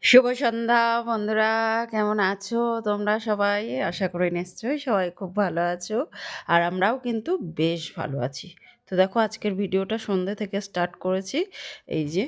শুভ সন্ধ্যা বন্ধুরা, কেমন আছো তোমরা সবাই? আশা করি নিশ্চয়ই সবাই খুব ভালো আছো। আর আমরাও কিন্তু বেশ ভালো আছি। তো দেখো, আজকের ভিডিওটা সন্ধ্যে থেকে স্টার্ট করেছি। এই যে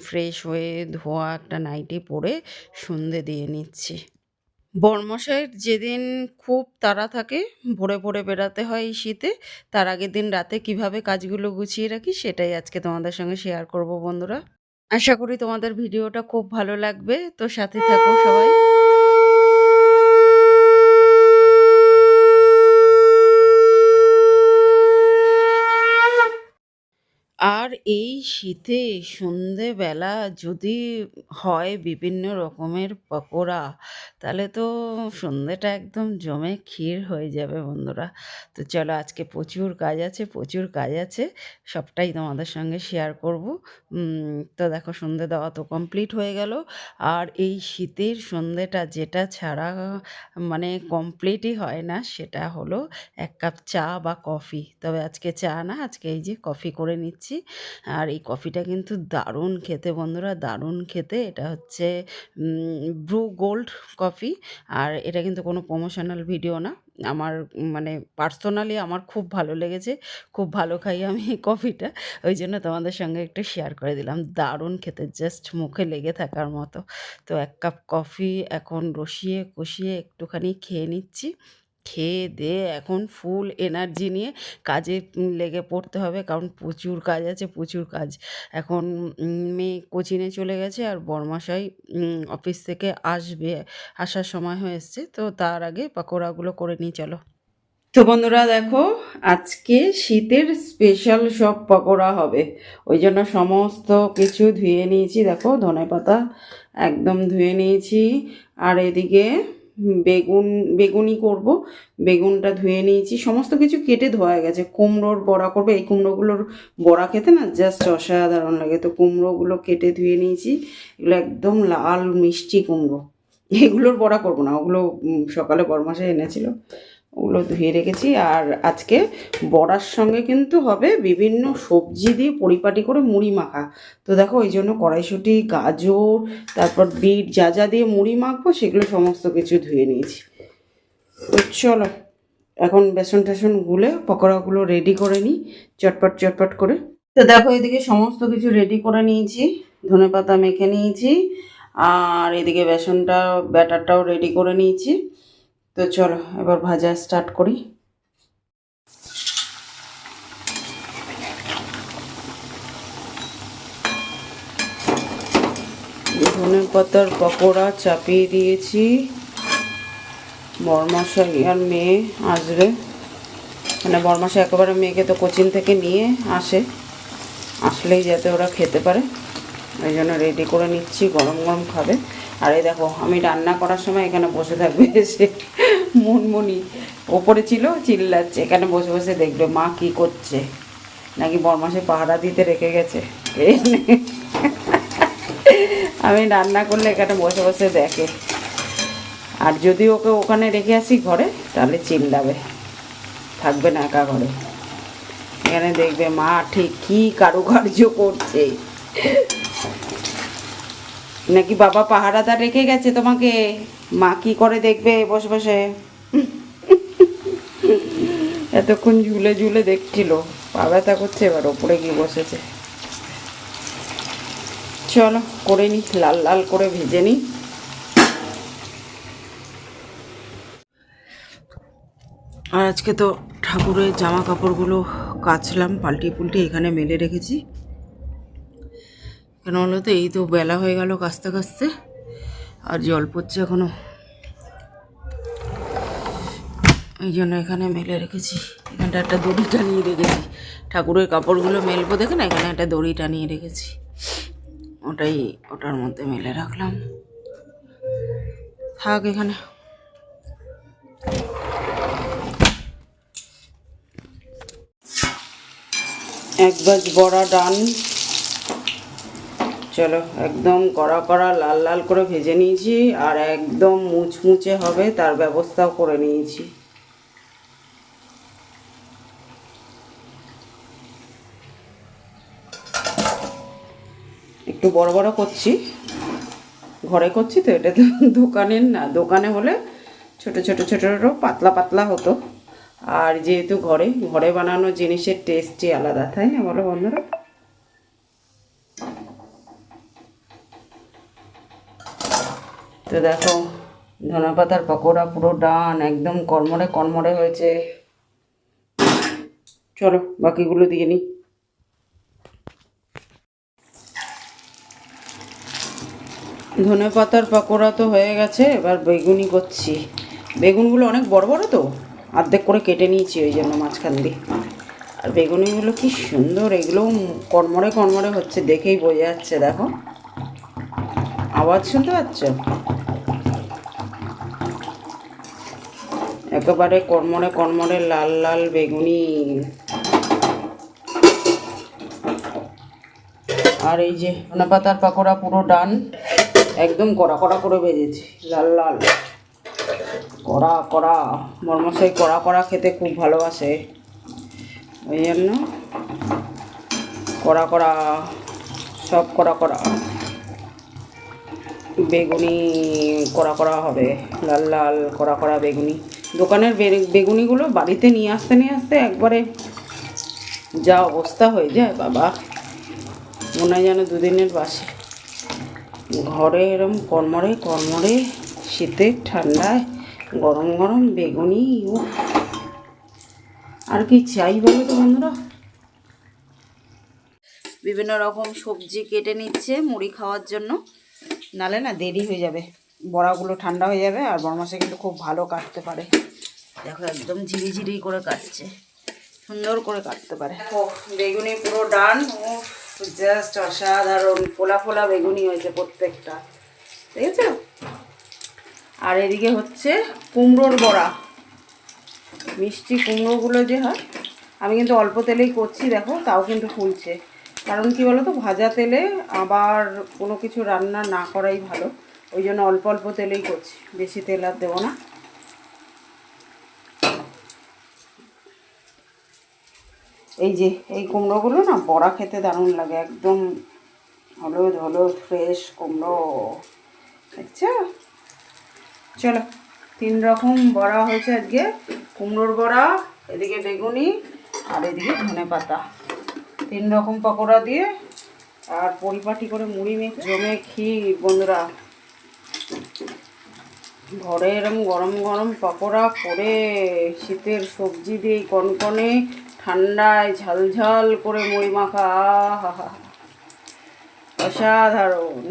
ফ্রেশ হয়ে ধোয়া একটা নাইটি পরে সন্ধ্যে দিয়ে নিচ্ছি। বরমশাইয়ের যেদিন খুব তাড়া থাকে, ভোরে ভোরে বেরাতে হয় এই শীতে, তার আগের দিন রাতে কিভাবে কাজগুলো গুছিয়ে রাখি সেটাই আজকে তোমাদের সঙ্গে শেয়ার করব বন্ধুরা। আশা করি তোমাদের ভিডিওটা খুব ভালো লাগবে, তো সাথে থাকো সবাই। আর এই শীতে সন্ধেবেলা যদি হয় বিভিন্ন রকমের পকোড়া, তাহলে তো সন্ধেটা একদম জমে ক্ষীর হয়ে যাবে বন্ধুরা। তো চলো, আজকে প্রচুর কাজ আছে, প্রচুর কাজ আছে, সবটাই তোমাদের সঙ্গে শেয়ার করব। তো দেখো, সন্ধে দেওয়া তো কমপ্লিট হয়ে গেল। আর এই শীতের সন্ধেটা যেটা ছাড়া মানে কমপ্লিটই হয় না, সেটা হলো এক কাপ চা বা কফি। তবে আজকে চা না, আজকে এই যে কফি করে নিচ্ছি। আর এই কফিটা কিন্তু দারুণ খেতে বন্ধুরা, দারুণ খেতে। এটা হচ্ছে ব্রু গোল্ড কফি। আর এটা কিন্তু কোনো প্রমোশনাল ভিডিও না, আমার মানে পার্সোনালি আমার খুব ভালো লেগেছে, খুব ভালো খাই আমি এই কফিটা। ওই জন্য তোমাদের সঙ্গে একটু শেয়ার করে দিলাম। দারুণ খেতে, জাস্ট মুখে লেগে থাকার মতো। তো এক কাপ কফি এখন রসিয়ে কষিয়ে একটুখানি খেয়ে নিচ্ছি। খেয়ে দেয়ে এখন ফুল এনার্জি নিয়ে কাজে লেগে পড়তে হবে, কারণ প্রচুর কাজ আছে, প্রচুর কাজ। এখন মেয়ে কোচিংয়ে চলে গেছে, আর বরমশাই অফিস থেকে আসবে, আসার সময় হয়ে এসছে। তো তার আগে পাকোড়াগুলো করে নিই, চলো। তো বন্ধুরা দেখো, আজকে শীতের স্পেশাল সব পকোড়া হবে। ওই জন্য সমস্ত কিছু ধুয়ে নিয়েছি, দেখো ধনেপাতা একদম ধুয়ে নিয়েছি। আর এদিকে বেগুনি করব, বেগুনটা ধুয়ে নিয়েছি, সমস্ত কিছু কেটে ধোয়া গেছে। কুমড়োর বড়া করবো, এই কুমড়োগুলোর বড়া খেতে না জাস্ট অসাধারণ লাগে। তো কুমড়োগুলো কেটে ধুয়ে নিয়েছি, এগুলো একদম লাল মিষ্টি কুমড়ো। এগুলোর বড়া করবো না, ওগুলো সকালে বরমাসে এনেছিল, ওগুলো ধুয়ে রেখেছি। আর আজকে বড়ার সঙ্গে কিন্তু হবে বিভিন্ন সবজি দিয়ে পরিপাটি করে মুড়ি মাখা। তো দেখো, ওই জন্য কড়াইশুঁটি, গাজর, তারপর বিট, যা যা দিয়ে মুড়ি মাখবো সেগুলো সমস্ত কিছু ধুয়ে নিয়েছি। তো চলো, এখন বেসন টেসন গুলে পকোড়াগুলো রেডি করে নিই চটপট চটপট করে। তো দেখো, এদিকে সমস্ত কিছু রেডি করে নিয়েছি, ধনেপাতা মেখে নিয়েছি, আর এদিকে বেসনটা ব্যাটারটাও রেডি করে নিয়েছি। তো চলো এবার ভাজা স্টার্ট করি। ধনেপাতার পকোড়া চাপিয়ে দিয়েছি। বরমাশাই আর মেয়ে আসবে, মানে বরমাশাই একেবারে মেয়েকে তো কোচিং থেকে নিয়ে আসে, আসলেই যাতে ওরা খেতে পারে, ওই জন্য রেডি করে নিচ্ছি, গরম গরম খাবে। আর এই দেখো, আমি রান্না করার সময় এখানে বসে থাকবে এসে মুনমুনি, ওপরে ছিল, চিল্লাচ্ছে, এখানে বসে বসে দেখবে মা কি করছে, নাকি বরমাসে পাহারা দিতে রেখে গেছে। আমি রান্না করলে এখানে বসে বসে দেখে। আর যদি ওকে ওখানে রেখে আসি ঘরে, তাহলে চিল্লাবে, থাকবে না একা ঘরে। এখানে দেখবে মা ঠিক কী কারুকার্য করছে, নাকি বাবা পাহারাদার রেখে গেছে তোমাকে, মা কি করে দেখবে বসে বসে। এতক্ষণ ঝুলে ঝুলে দেখছিল, পা ব্যথা করছে, এবার ওপরে গিয়ে বসেছে। চলো করে নি, লাল লাল করে ভেজে নিই। আর আজকে তো ঠাকুরের জামা কাপড়গুলো কাচলাম, পাল্টি পুল্টি এখানে মেলে রেখেছি। কেন বলো তো, এই তো বেলা হয়ে গেল কাচতে কাচতে, আর জল পড়ছে এখনো, এই জন্য এখানে মেলে রেখেছি। এখানটা একটা দড়ি টানিয়ে রেখেছি, ঠাকুরের কাপড়গুলো মেলবো দেখে না, এখানে একটা দড়ি টানিয়ে রেখেছি, ওটার মধ্যে মেলে রাখলাম, থাক এখানে। এক বাজ বড়া ডান। চলো, একদম কড়া কড়া লাল লাল করে ভেজে নিয়েছি, আর একদম মুচমুচে হবে তার ব্যবস্থাও করে নিয়েছি। একটু বড় বড় করছি, ঘরে করছি তো, এটা তো দোকানের না। দোকানে হলে ছোট ছোট ছোট ছোট পাতলা পাতলা হতো, আর যেহেতু ঘরে ঘরে বানানো জিনিসের টেস্টই আলাদা, তাই না বলো বন্ধুরা? তো দেখো ধনেপাতার পকোড়া পুরো ডান, একদম কড়মড়ে কড়মড়ে হয়েছে। চলো বাকিগুলো দিয়ে নিই। ধনেপাতার পকোড়া তো হয়ে গেছে, এবার বেগুনি করছি। বেগুনগুলো অনেক বড় বড় তো, অর্ধেক করে কেটে নিয়েছি ওই জন্য মাঝখান দিয়ে। আর বেগুনিগুলো কি সুন্দর, এগুলো কড়মড়ে কড়মড়ে হচ্ছে, দেখেই বোঝা যাচ্ছে। দেখো আওয়াজ শুনতে পাচ্ছ? একেবারে কড়মড়ে কড়মড়ে লাল লাল বেগুনি। আর এই যে ধনেপাতার পকোড়া পুরো ডান, একদম কড়া কড়া করে ভেজেছি, লাল লাল কড়া কড়া। বর্মশাই কড়া কড়া খেতে খুব ভালোবাসে, ওই জন্য কড়া কড়া, সব কড়া কড়া। বেগুনি কড়া কড়া হবে, লাল লাল কড়া কড়া বেগুনি। দোকানের বেগুনিগুলো বাড়িতে নিয়ে আসতে একবারে যা অবস্থা হয়ে যায় বাবা, মনে হয় যেন দুদিনের বাসি। ঘরে এরম কড়মড়ে কড়মড়ে শীতের ঠান্ডায় গরম গরম বেগুনি, উফ আর কি চাই বলো তো বন্ধুরা। বিভিন্ন রকম সবজি কেটে নিচ্ছে মুড়ি খাওয়ার জন্য, নালে না দেরি হয়ে যাবে, বড়াগুলো ঠান্ডা হয়ে যাবে। আর বড়মাসে কিন্তু খুব ভালো কাটতে পারে, দেখো একদম ঝিরিঝিরি করে কাটছে, সুন্দর করে কাটতে পারে। দেখো বেগুনি পুরো ডান, ও জাস্ট অসাধারণ, ফোলা ফোলা বেগুনি হয়েছে প্রত্যেকটা, ঠিক আছে। আর এদিকে হচ্ছে কুমড়োর বড়া, মিষ্টি কুমড়োগুলো যে হয়, আমি কিন্তু অল্প তেলেই করছি দেখো, তাও কিন্তু ফুলছে। কারণ কি বলো তো, ভাজা তেলে আবার কোনো কিছু রান্না না করাই ভালো, ওই জন্য অল্প অল্প তেলেই করছি, বেশি তেল আর দেবো না। এই যে এই কুমড়োগুলো না বড়া খেতে দারুণ লাগে, একদম হলুদ হলুদ ফ্রেশ কুমড়ো, আচ্ছা। চলো 3 রকম বড়া হয়েছে আজকে, কুমড়োর বড়া, এদিকে বেগুনি, আর এদিকে ধনেপাতা, 3 রকম পকোড়া দিয়ে আর পরিপাটি করে মুড়ি মেখে জমে ক্ষীর বন্ধুরা। ঘরে এরম গরম গরম পকোড়া করে শীতের সবজি দিয়ে কনকনে ঠান্ডায় ঝালঝাল করে মুড়ি মাখা, আহা অসাধারণ।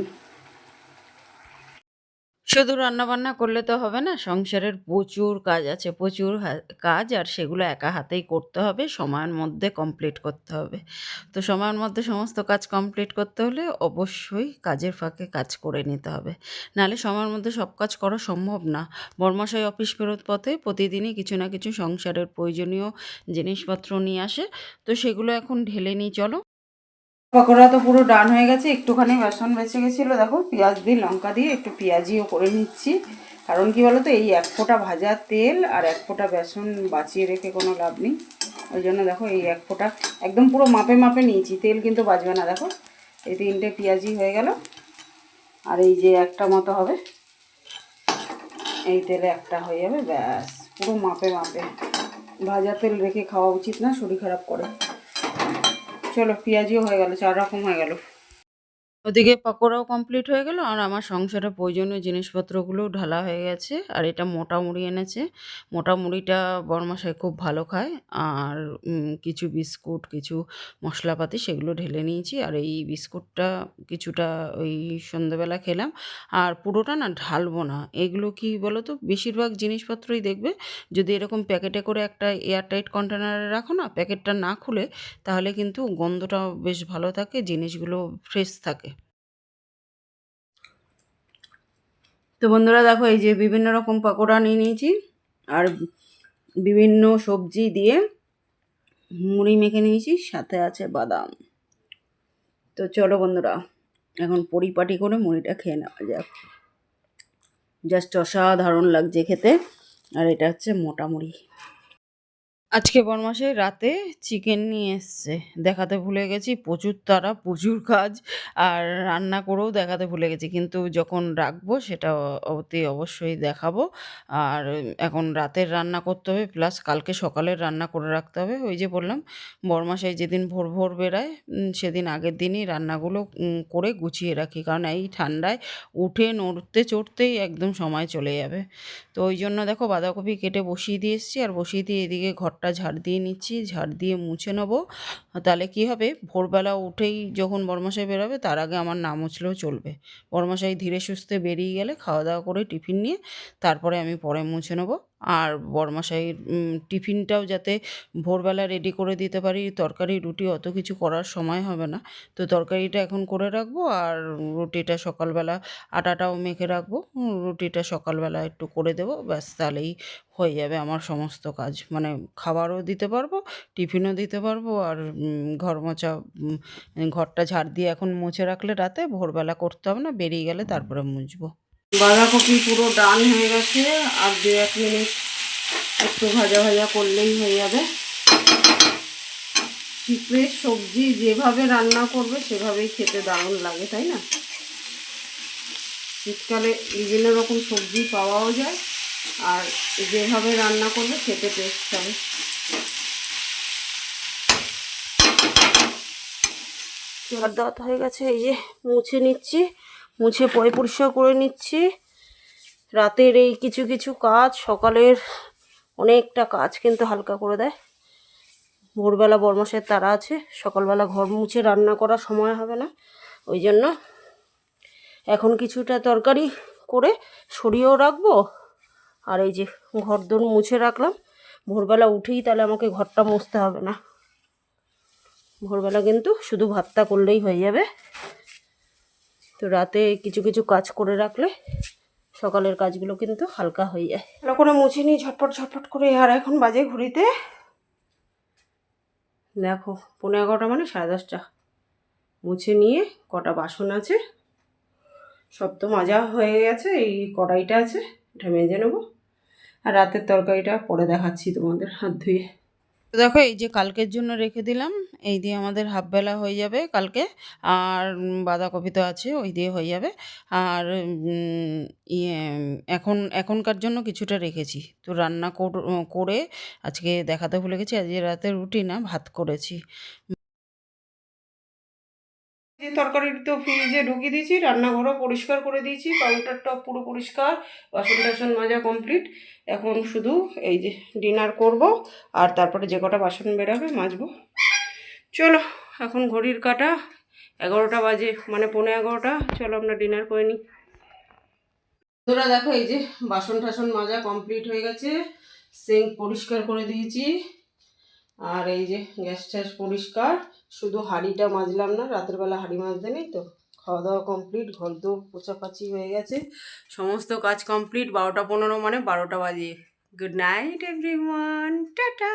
শুধু রান্নাবান্না করলে তো হবে না, সংসারের প্রচুর কাজ আছে, প্রচুর কাজ, আর সেগুলো একা হাতেই করতে হবে, সময়ের মধ্যে কমপ্লিট করতে হবে। তো সময়ের মধ্যে সমস্ত কাজ কমপ্লিট করতে হলে অবশ্যই কাজের ফাঁকে কাজ করে নিতে হবে, নাহলে সময়ের মধ্যে সব কাজ করা সম্ভব না। বর্মশাই অফিস ফেরত পথে প্রতিদিনই কিছু না কিছু সংসারের প্রয়োজনীয় জিনিসপত্র নিয়ে আসে, তো সেগুলো এখন ঢেলে নিই চলো। পকোড়া তো পুরো ডান হয়ে গেছে, একটুখানি বেসন বেঁচে গেছিলো, দেখো পেঁয়াজ দিয়ে লঙ্কা দিয়ে একটু পেঁয়াজিও করে নিচ্ছি। কারণ কি বলো তো, এই 1 ফোঁটা ভাজা তেল আর 1 ফোঁটা বেসন বাঁচিয়ে রেখে কোনো লাভ নেই, ওই জন্য দেখো এই 1 ফোঁটা একদম পুরো মাপে মাপে নিয়েছি, তেল কিন্তু বাজবে না। দেখো এই 3টে পেঁয়াজি হয়ে গেল, আর এই যে একটা মতো হবে, এই তেলে একটা হয়ে যাবে, ব্যাস পুরো মাপে মাপে। ভাজা তেল রেখে খাওয়া উচিত না, শরীর খারাপ করে। চলো পেঁয়াজিও হয়ে গেল, 4 রকম হয়ে গেল। ওদিকে পকোড়াও কমপ্লিট হয়ে গেল, আর আমার সংসারে প্রয়োজনীয় জিনিসপত্রগুলোও ঢালা হয়ে গেছে। আর এটা মোটা মুড়ি এনেছে, মোটা মুড়িটা বড়মশাই খুব ভালো খায়। আর কিছু বিস্কুট, কিছু মশলাপাতি সেগুলো ঢেলে নিয়েছি। আর এই বিস্কুটটা কিছুটা ওই সন্ধ্যেবেলা খেলাম, আর পুরোটা না ঢালবো না। এগুলো কি বলো তো, বেশিরভাগ জিনিসপত্রই দেখবে যদি এরকম প্যাকেটে করে একটা এয়ারটাইট কন্টেনারে রাখো না, প্যাকেটটা না খুলে, তাহলে কিন্তু গন্ধটাও বেশ ভালো থাকে, জিনিসগুলো ফ্রেশ থাকে। তো বন্ধুরা দেখো এই যে বিভিন্ন রকম পকোড়া নিয়ে নিয়েছি, আর বিভিন্ন সবজি দিয়ে মুড়ি মেখে নিয়েছি, সাথে আছে বাদাম। তো চলো বন্ধুরা এখন পরিপাটি করে মুড়িটা খেয়ে নেওয়া যাক, জাস্ট অসাধারণ লাগছে খেতে। আর এটা হচ্ছে মোটা মুড়ি। আজকে বরমাসের রাতে চিকেন নিয়ে এসছে। দেখাতে ভুলে গেছি। প্রচুর তাড়া, প্রচুর কাজ। আর রান্না করেও দেখাতে ভুলে গেছি। কিন্তু যখন রাখবো সেটা অতি অবশ্যই দেখাবো। আর এখন রাতের রান্না করতে হবে প্লাস কালকে সকালের রান্না করে রাখতে হবে। ওই যে বললাম বরমাসাই যেদিন ভোর, ভোর বেরায় সেদিন আগের দিনই রান্নাগুলো করে গুছিয়ে রাখি। কারণ এই ঠান্ডায় উঠে নড়তে চড়তেই একদম সময় চলে যাবে। তো ওই জন্য দেখো বাঁধাকপি কেটে বসিয়ে দিয়ে এসেছি আর বসিয়ে দিয়ে এদিকে ঘরটা ঝাড় দিয়ে নিচ্ছি, ঝাড় দিয়ে মুছে নেবো। তাহলে কি হবে ভোরবেলা উঠেই যখন বরমশাই বেরোবে তার আগে আমার না মুছলেও চলবে। বরমশাই ধীরে সুস্থে বেরিয়ে গেলে খাওয়া দাওয়া করে টিফিন নিয়ে তারপরে আমি পরে মুছে নেবো। আর বরমশাইয়ের টিফিনটাও যাতে ভোরবেলা রেডি করে দিতে পারি। তরকারি রুটি অত কিছু করার সময় হবে না, তো তরকারিটা এখন করে রাখবো আর রুটিটা সকালবেলা আটাটাও মেখে রাখবো। রুটিটা সকালবেলা একটু করে দেবো, ব্যাস তাহলেই হয়ে যাবে আমার সমস্ত কাজ। মানে খাবারও দিতে পারবো, টিফিনও দিতে পারবো আর ঘর মোছা, ঘরটা ঝাড় দিয়ে এখন মুছে রাখলে রাতে ভোরবেলা করতে হবে না, বেরিয়ে গেলে তারপরে মুছবো। বাঁধাকপি পুরো ডান হয়ে গেছে, আর 2-1 মিনিট একটু ভাজা ভাজা করলেই হয়ে যাবে। শীতের সবজি যেভাবে রান্না করবে সেভাবেই খেতে দারুণ লাগে, তাই না? শীতকালে বিভিন্ন রকম সবজি পাওয়াও যায়, আর যেভাবে রান্না করবে খেতে টেস্ট হবে। জল দেওয়া হয়ে গেছে, এই যে মুছে নিচ্ছি, মুছে পরিষ্কার করে নিচ্ছি। রাতের এই কিছু কিছু কাজ সকালের অনেকটা কাজ কিন্তু হালকা করে দেয়। ভোরবেলা বরমাসের তাড়া আছে, সকালবেলা ঘর মুছে রান্না করার সময় হবে না, ওই জন্য এখন কিছুটা তরকারি করে সরিয়েও রাখবো। আর এই যে ঘর দোর মুছে রাখলাম, ভোরবেলা উঠেই তাহলে আমাকে ঘরটা মুছতে হবে না। ভোরবেলা কিন্তু শুধু ভাতটা করলেই হয়ে যাবে। তো রাতে কিছু কিছু কাজ করে রাখলে সকালের কাজগুলো কিন্তু হালকা হয়ে যায়। ভালো করে মুছে নিই ঝটপট ঝটপট করে। আর এখন বাজে ঘুরিতে দেখো 11:15 মানে 10:30। মুছে নিয়ে কটা বাসন আছে সব তো মাজা হয়ে গেছে, এই কড়াইটা আছে এটা মেজে নেবো। আর রাতের তরকারিটা পরে দেখাচ্ছি তোমাদের হাত ধুয়ে। তো দেখো এই যে কালকের জন্য রেখে দিলাম, এই দিয়ে আমাদের হাফ বেলা হয়ে যাবে কালকে। আর বাঁধাকপি তো আছে, ওই দিয়ে হয়ে যাবে। আর ইয়ে এখনকার জন্য কিছুটা রেখেছি, তো রান্না করে আজকে দেখাতে ভুলে গেছি, আজকে রাতে রুটি না ভাত করেছি। যে তরকারি তো ফ্রিজে ঢুকিয়ে দিয়েছি, রান্নাঘরও পরিষ্কার করে দিয়েছি, কাউন্টারটা পুরো পরিষ্কার, বাসন টাসন মাজা কমপ্লিট। এখন শুধু এই যে ডিনার করব আর তারপরে যে কটা বাসন বেরোবে মাজবো। চলো এখন ঘড়ির কাঁটা 11টা বাজে, মানে 11:15। চলো আমরা ডিনার করে নিই। তোরা দেখো এই যে বাসন টাসন মাজা কমপ্লিট হয়ে গেছে, সিঙ্ক পরিষ্কার করে দিয়েছি, আর এই যে গ্যাস ট্যাস পরিষ্কার। শুধু হাঁড়িটা মাজলাম না, রাতের বেলা হাঁড়ি মাজতে নেই তো। খাওয়া দাওয়া কমপ্লিট, ঘর দৌড় পোছাপাছি হয়ে গেছে, সমস্ত কাজ কমপ্লিট। 12টা 15 মানে 12টা বাজে। Good night everyone, tata.